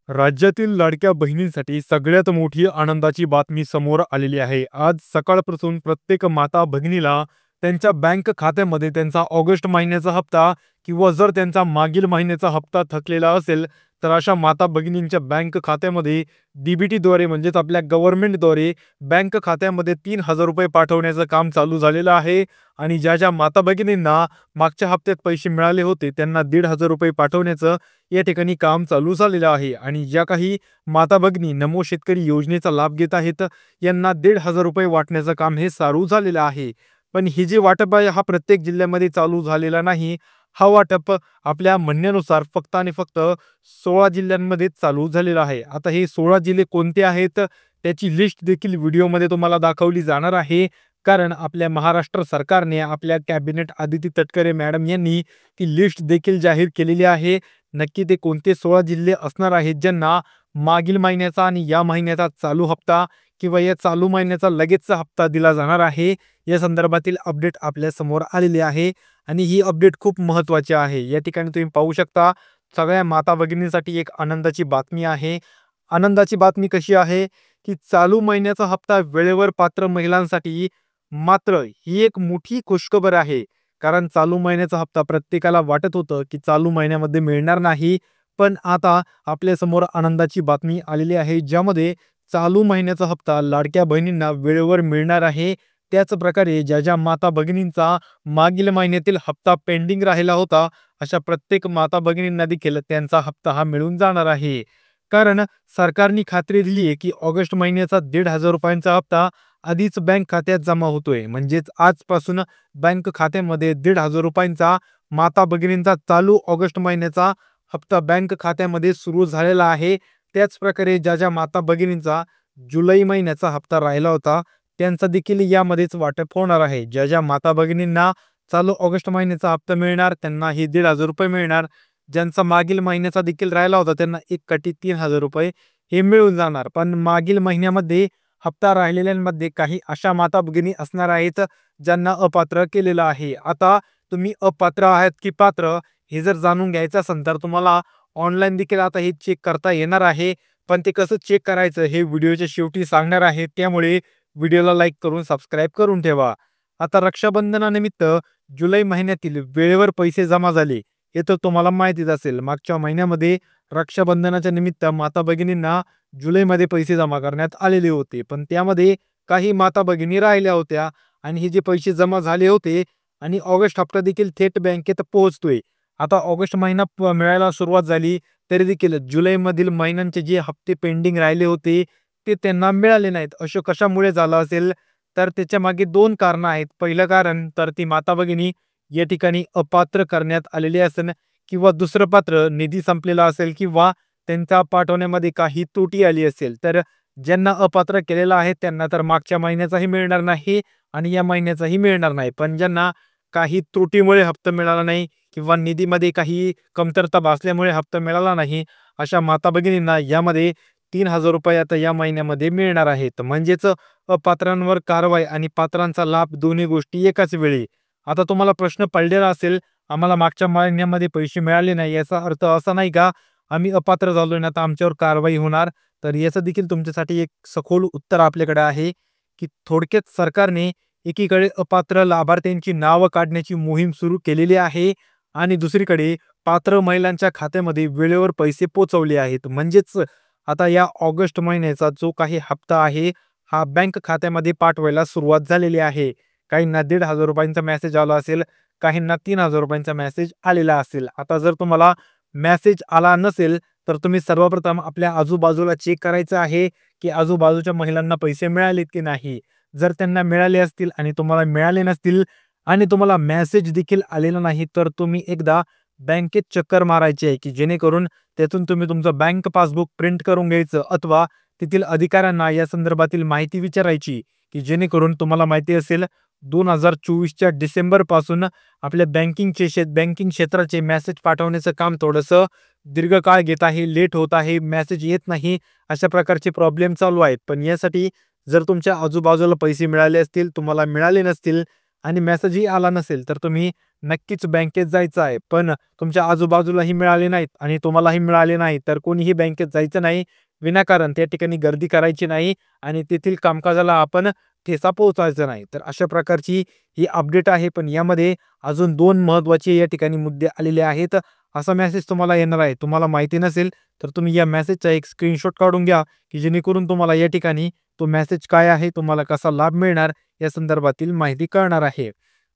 राज्यातील लाडक्या बहिणींसाठी सगळ्यात मोठी आनंदाची बातमी समोर आलेली आहे. आज सकाळपासून प्रत्येक माता भगिनीला त्यांच्या बँक खात्यामध्ये त्यांचा ऑगस्ट महिन्याचा हप्ता किंवा जर त्यांचा मागील महिन्याचा हप्ता थकलेला असेल, तर अशा माता भगिनींच्या बँक खात्यामध्ये डी-बी-टीद्वारे म्हणजेच आपल्या गव्हर्नमेंटद्वारे बँक खात्यामध्ये ₹3000 पाठवण्याचं काम चालू झालेलं आहे. आणि ज्या माता भगिनींना मागच्या हप्त्यात पैसे मिळाले होते, त्यांना ₹1500 पाठवण्याचं या ठिकाणी काम चालू झालेलं आहे. आणि ज्या काही माता भगिनी नमो शेतकरी योजनेचा लाभ घेत आहेत, यांना ₹1500 वाटण्याचं काम हे चालू झालेलं आहे. पण ही जी वाटप आहे हा प्रत्येक जिल्ह्यामध्ये चालू झालेला नाही. हा वाटप आपल्या म्हणण्यानुसार फक्त आणि फक्त 16 जिल्ह्यांमध्ये चालू झालेला आहे. आता हे 16 जिल्हे कोणते आहेत त्याची लिस्ट देखील व्हिडिओमध्ये तुम्हाला दाखवली जाणार आहे. कारण आपल्या महाराष्ट्र सरकारने आपल्या कॅबिनेट आदिती तटकरे मॅडम यांनी ती लिस्ट देखील जाहीर केलेली आहे. नक्की ते कोणते 16 जिल्हे असणार आहेत ज्यांना मागील महिन्याचा आणि या महिन्याचा चालू हप्ता किंवा या चालू महिन्याचा लगेचचा हप्ता दिला जाणार आहे, या संदर्भातील अपडेट आपल्या समोर आलेली आहे. आणि ही अपडेट खूप महत्त्वाची आहे. या ठिकाणी तुम्ही पाहू शकता, सगळ्या माता भगिनींसाठी एक आनंदाची बातमी आहे. आनंदाची बातमी कशी आहे की चालू महिन्याचा हप्ता वेळेवर पात्र महिलांसाठी मात्र ही एक मोठी खुशखबर आहे. कारण चालू महिन्याचा हप्ता प्रत्येकाला वाटत होतं की चालू महिन्यामध्ये मिळणार नाही. पण आता आपल्या समोर आनंदाची बातमी आलेली आहे, ज्यामध्ये चालू महिन्याचा हप्ता लाडक्या बहिणींना वेळेवर मिळणार आहे. त्याच प्रकारे ज्या माता भगिनींचा मागील महिन्यातील हप्ता पेंडिंग राहिला होता, अशा प्रत्येक माता भगिनींना देखील त्यांचा हप्ता हा मिळून जाणार आहे. कारण सरकारने खात्री दिली आहे की ऑगस्ट महिन्याचा ₹1500 हप्ता आधीच बँक खात्यात जमा होतोय. म्हणजेच आजपासून बँक खात्यामध्ये ₹1500 माता भगिनींचा चालू ऑगस्ट महिन्याचा हप्ता बँक खात्यामध्ये सुरू झालेला आहे. त्याच प्रकारे ज्या माता भगिनींचा जुलै महिन्याचा हप्ता राहिला होता, त्यांचा देखील यामध्येच वाटप होणार आहे. ज्या माता भगिनींना चालू ऑगस्ट महिन्याचा हप्ता मिळणार त्यांना हे ₹1500 मिळणार. ज्यांचा मागील महिन्याचा देखील राहिला होता त्यांना 1,30,000 हे मिळून जाणार. पण मागील महिन्यामध्ये हप्ता राहिलेल्यांमध्ये काही अशा माता भगिनी असणार आहेत ज्यांना अपात्र केलेलं आहे. आता तुम्ही अपात्र आहात की पात्र हे जर जाणून घ्यायचं असेल तर तुम्हाला ऑनलाईन देखील आता हे चेक करता येणार आहे. पण ते कसं चेक करायचं हे व्हिडिओच्या शेवटी सांगणार आहे. त्यामुळे व्हिडिओला लाईक करून सबस्क्राईब करून ठेवा. आता रक्षाबंधनानिमित्त जुलै महिन्यातील वेळेवर पैसे जमा झाले हे तर तुम्हाला माहितीच असेल. मागच्या महिन्यामध्ये रक्षाबंधनाच्या निमित्त माता भगिनींना जुलैमध्ये पैसे जमा करण्यात आलेले होते. पण त्यामध्ये काही माता भगिनी राहिल्या होत्या आणि हे जे पैसे जमा झाले होते आणि ऑगस्ट हप्ता देखील थेट बँकेत पोहोचतोय. आता ऑगस्ट महिना मिळायला सुरुवात झाली तरी देखील जुलैमधील महिन्यांचे जे हप्ते पेंडिंग राहिले होते ते त्यांना मिळाले नाहीत. असं कशामुळे झालं असेल तर त्याच्या मागे 2 कारणं आहेत. पहिलं कारण तर ती माता भगिनी या ठिकाणी अपात्र करण्यात आलेली असेल किंवा दुसरं पात्र निधी संपलेला असेल किंवा त्यांचा पाठवण्यामध्ये काही त्रुटी आली असेल. तर ज्यांना अपात्र केलेलं आहे त्यांना तर मागच्या महिन्याचाही मिळणार नाही आणि या महिन्याचाही मिळणार नाही. पण ज्यांना काही त्रुटीमुळे हप्ता मिळाला नाही किंवा निधीमध्ये काही कमतरता भासल्यामुळे हप्ता मिळाला नाही, अशा माता भगिनींना यामध्ये ₹3000 आता या महिन्यामध्ये मिळणार आहेत. म्हणजेच अपात्रांवर कारवाई आणि पात्रांचा लाभ दोन्ही गोष्टी एकाच वेळी. आता तुम्हाला प्रश्न पडलेला असेल, आम्हाला मागच्या महिन्यामध्ये पैसे मिळाले नाही, याचा अर्थ असा नाही का आम्ही अपात्र झालोय ना आता आमच्यावर कारवाई होणार? तर याचं देखील तुमच्यासाठी एक सखोल उत्तर आपल्याकडे आहे की थोडक्यात सरकारने एकीकडे अपात्र लाभार्थ्यांची नावं काढण्याची मोहीम सुरू केलेली आहे आणि दुसरीकडे पात्र महिलांच्या खात्यामध्ये वेळेवर पैसे पोहोचवले आहेत. म्हणजेच आता या ऑगस्ट महिन्याचा जो काही हप्ता आहे हा बँक खात्यामध्ये पाठवायला सुरुवात झालेली आहे. काहींना ₹1500 मेसेज आला असेल, काहींना ₹3000 मेसेज आलेला असेल. आता जर तुम्हाला मेसेज आला नसेल तर तुम्ही सर्वप्रथम आपल्या आजूबाजूला चेक करायचं आहे की आजूबाजूच्या महिलांना पैसे मिळालेत की नाही. जर त्यांना मिळाले असतील आणि तुम्हाला मिळाले नसतील आणि तुम्हाला मेसेज देखील आलेला नाही तर तुम्ही एकदा बँकेत चक्कर मारायची आहे की जेणेकरून त्यातून तुम्ही तुमचं बँक पासबुक प्रिंट करून घ्यायचं अथवा तेथील अधिकाऱ्यांना या संदर्भातील माहिती विचारायची की जेणेकरून तुम्हाला माहिती असेल 2024च्या डिसेंबर पासून आपल्या बँकिंग क्षेत्राचे मेसेज पाठवण्याचं काम थोडंसं दीर्घकाळ घेत आहे, लेट होत आहे, मेसेज येत नाही, अशा प्रकारचे प्रॉब्लेम चालू आहेत. पण यासाठी जर तुमच्या आजूबाजूला पैसे मिळाले असतील, तुम्हाला मिळाले नसतील आणि मेसेजही आला नसेल, तर तुम्ही नक्कीच बँकेत जायचं आहे. पण तुमच्या आजूबाजूलाही मिळाले नाहीत आणि तुम्हालाही मिळाले नाही, तर कोणीही बँकेत जायचं नाही. विनाकारण त्या ठिकाणी गर्दी करायची नाही आणि तेथील कामकाजाला आपण ठेचा पोहोचायचा नाही. तर अशा प्रकारची ही अपडेट आहे. पण यामध्ये अजून 2 महत्त्वाचे या ठिकाणी मुद्दे आलेले आहेत. असा मेसेज तुम्हाला येणार आहे. तुम्हाला माहिती नसेल, तर तुम्ही या मेसेजचा एक स्क्रीनशॉट काढून घ्या, की जेणेकरून तुम्हाला या ठिकाणी तो मेसेज काय आहे, तुम्हाला कसा लाभ मिळणार या संदर्भातील माहिती कळणार आहे.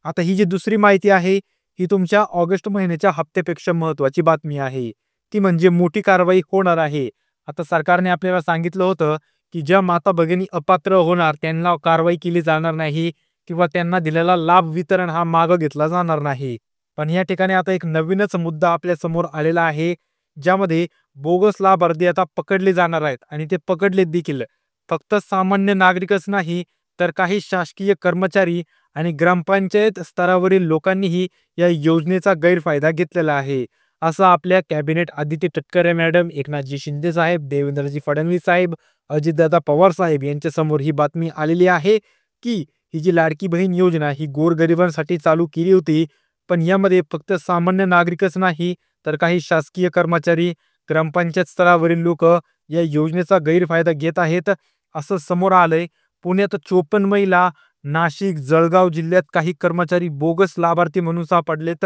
आता ही जी दुसरी माहिती आहे, ही तुमच्या ऑगस्ट महिन्याच्या हप्त्यापेक्षा महत्त्वाची बातमी आहे. ती म्हणजे मोठी कारवाई होणार आहे. आता सरकारने आपल्याला सांगितलं होतं, की ज्या माता-भगिनी अपात्र होणार त्यांना कारवाई केली जाणार नाही किंवा त्यांना दिलेला लाभ वितरण हा मागे घेतला जाणार नाही. पण या ठिकाणी आता एक नवीनच मुद्दा आपल्या समोर आलेला आहे, ज्यामध्ये बोगस लाभार्थी आता पकडले जाणार आहेत आणि ते पकडले देखील. फक्त सामान्य नागरिकच नाही, तर काही शासकीय कर्मचारी आणि ग्रामपंचायत स्तरावरील लोकांनीही या योजनेचा गैरफायदा घेतलेला आहे. असं आपल्या कॅबिनेट आदित्य तटकरे मॅडम, एकनाथजी शिंदे साहेब, देवेंद्रजी फडणवीस साहेब, अजितदादा पवार साहेब यांच्यासमोर ही बातमी आलेली आहे, की ही जी लाडकी बहीण योजना ही गोरगरिबांसाठी चालू केली होती. पण यामध्ये फक्त सामान्य नागरिकच नाही, तर काही शासकीय कर्मचारी, ग्रामपंचायत स्तरावरील लोक या योजनेचा गैरफायदा घेत आहेत, असं समोर आलंय. पुण्यात 54 महिला, नाशिक, जळगाव जिल्ह्यात काही कर्मचारी बोगस लाभार्थी म्हणून सापडलेत.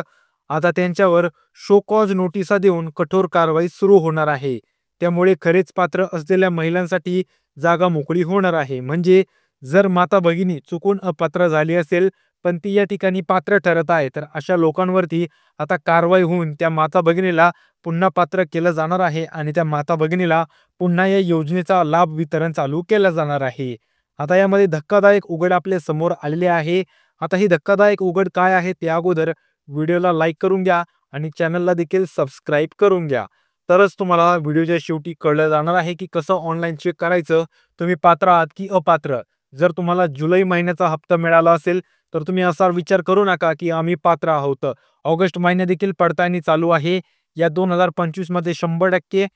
आता त्यांच्यावर शो कॉज नोटिसा देऊन कठोर कारवाई सुरू होणार आहे. त्यामुळे खरेच पात्र असलेल्या महिलांसाठी जागा मोकळी होणार आहे. म्हणजे जर माता भगिनी चुकून अपात्र झाली असेल, पण ती या ठिकाणी पात्र ठरत आहे, तर अशा लोकांवरती आता कारवाई होऊन त्या माता भगिनीला पुन्हा पात्र केलं जाणार आहे आणि त्या माता भगिनीला पुन्हा या योजनेचा लाभ वितरण चालू केलं जाणार आहे. आता यामध्ये धक्कादायक उघड आपल्या समोर आलेले आहे. आता ही धक्कादायक उघड काय आहे ते अगोदर व्हिडिओला लाईक करून घ्या आणि चॅनलला देखील सबस्क्राईब करून घ्या. तरच तुम्हाला व्हिडिओच्या शेवटी कळलं जाणार आहे की कसं ऑनलाईन चेक करायचं, तुम्ही पात्र आहात की अपात्र. जर तुम्हाला जुलै महिन्याचा हप्ता मिळाला असेल, तर तुम्ही असा विचार करू नका की आम्ही पात्र आहोत. ऑगस्ट महिना देखील पडताळणी चालू आहे. या 2025 मध्ये 100%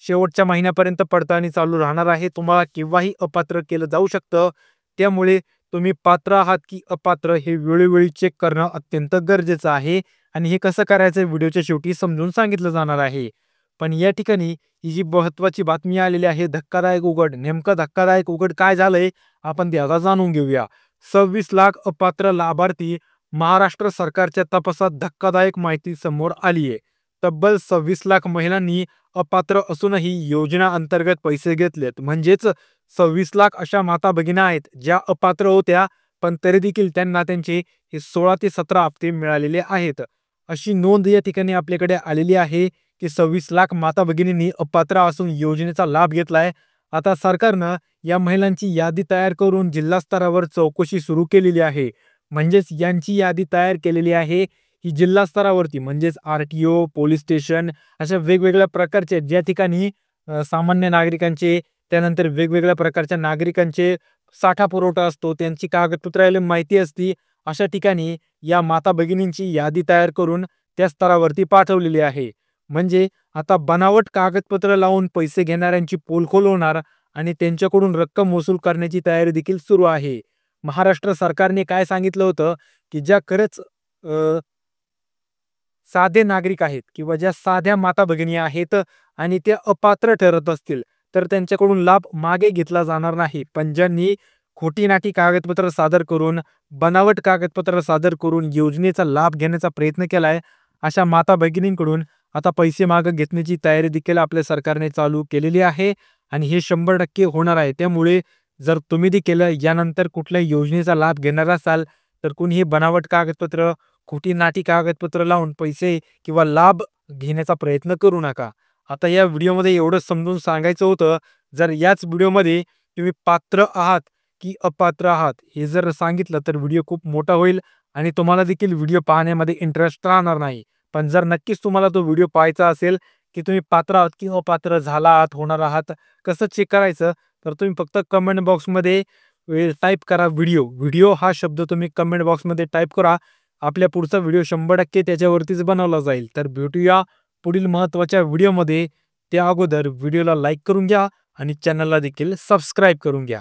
शेवटच्या महिन्यापर्यंत पडताळणी चालू राहणार आहे. तुम्हाला केव्हाही अपात्र केलं जाऊ शकतं. त्यामुळे तुम्ही पात्र आहात की अपात्र हे वेळोवेळी चेक करणं अत्यंत गरजेचं आहे आणि हे कसं करायचं व्हिडिओच्या शेवटी समजून सांगितलं जाणार आहे. पण या ठिकाणी ही जी महत्त्वाची बातमी आलेली आहे, धक्कादायक उघड. नेमकं धक्कादायक उघड काय झालंय आपण ते आता जाणून घेऊया. 26 लाख अपात्र लाभार्थी, महाराष्ट्र सरकारच्या तपासात धक्कादायक माहिती समोर आली आहे. तब्बल 26 लाख महिलांनी अपात्र असूनही योजना अंतर्गत पैसे घेतलेत. म्हणजेच 26 लाख अशा माता भगिनी आहेत ज्या अपात्र होत्या, पण तरी देखील त्यांना त्यांचे हे 16 ते 17 हप्ते मिळालेले आहेत. अशी नोंद या ठिकाणी आपल्याकडे आलेली आहे, की 26 लाख माता भगिनींनी अपात्र असून योजनेचा लाभ घेतलाय. आता सरकारनं या महिलांची यादी तयार करून जिल्हा स्तरावर चौकशी सुरू केलेली आहे. म्हणजेच यांची यादी तयार केलेली आहे ही जिल्हा स्तरावरती, म्हणजेच आर-टी-ओ, पोलीस स्टेशन अशा वेगवेगळ्या प्रकारचे ज्या ठिकाणी सामान्य नागरिकांचे, त्यानंतर वेगवेगळ्या प्रकारच्या नागरिकांचे साठा पुरवठा असतो, त्यांची कागदपत्राला माहिती असती. अशा ठिकाणी या माता भगिनींची यादी तयार करून त्या स्तरावरती पाठवलेली आहे. म्हणजे आता बनावट कागदपत्र लावून पैसे घेणाऱ्यांची पोलखोल होणार आणि त्यांच्याकडून रक्कम वसूल करण्याची तयारी देखील सुरू आहे. महाराष्ट्र सरकारने काय सांगितलं होतं, की ज्या खरंच साधे नागरिक आहेत किंवा ज्या साध्या माता भगिनी आहेत आणि त्या अपात्र ठरत असतील, तर त्यांच्याकडून लाभ मागे घेतला जाणार नाही. पण ज्यांनी खोटी-नाटी कागदपत्र सादर करून, बनावट कागदपत्र सादर करून योजनेचा लाभ घेण्याचा प्रयत्न केलाय, अशा माता भगिनींकडून आता पैसे मागे घेण्याची तयारी देखील आपल्या सरकारने चालू केलेली आहे आणि हे 100% होणार आहे. त्यामुळे जर तुम्ही देखील यानंतर कुठल्या योजनेचा लाभ घेणार असाल, तर कुणीही बनावट कागदपत्र, खोटी-नाटी कागदपत्र लावून पैसे किंवा लाभ घेण्याचा प्रयत्न करू नका. आता या व्हिडिओमध्ये एवढंच समजून सांगायचं होतं. जर याच व्हिडिओमध्ये तुम्ही पात्र आहात की अपात्र आहात हे जर सांगितलं, तर व्हिडिओ खूप मोठा होईल आणि तुम्हाला देखील व्हिडिओ पाहण्यामध्ये इंटरेस्ट राहणार नाही. पण जर नक्कीच तुम्हाला तो व्हिडिओ पाहायचा असेल, की तुम्ही पात्र आहात की अपात्र झाला आहात, होणार आहात, कसं चेक करायचं, तर तुम्ही फक्त कमेंट बॉक्समध्ये टाइप करा व्हिडिओ. व्हिडिओ हा शब्द तुम्ही कमेंट बॉक्समध्ये टाइप करा. आपल्या पुढचा व्हिडिओ 100% त्याच्यावरतीच बनवला जाईल. तर भेटूया पुढील महत्त्वाच्या व्हिडिओमध्ये. त्या अगोदर व्हिडिओला लाईक करून घ्या आणि चॅनलला देखील सबस्क्राईब करून घ्या.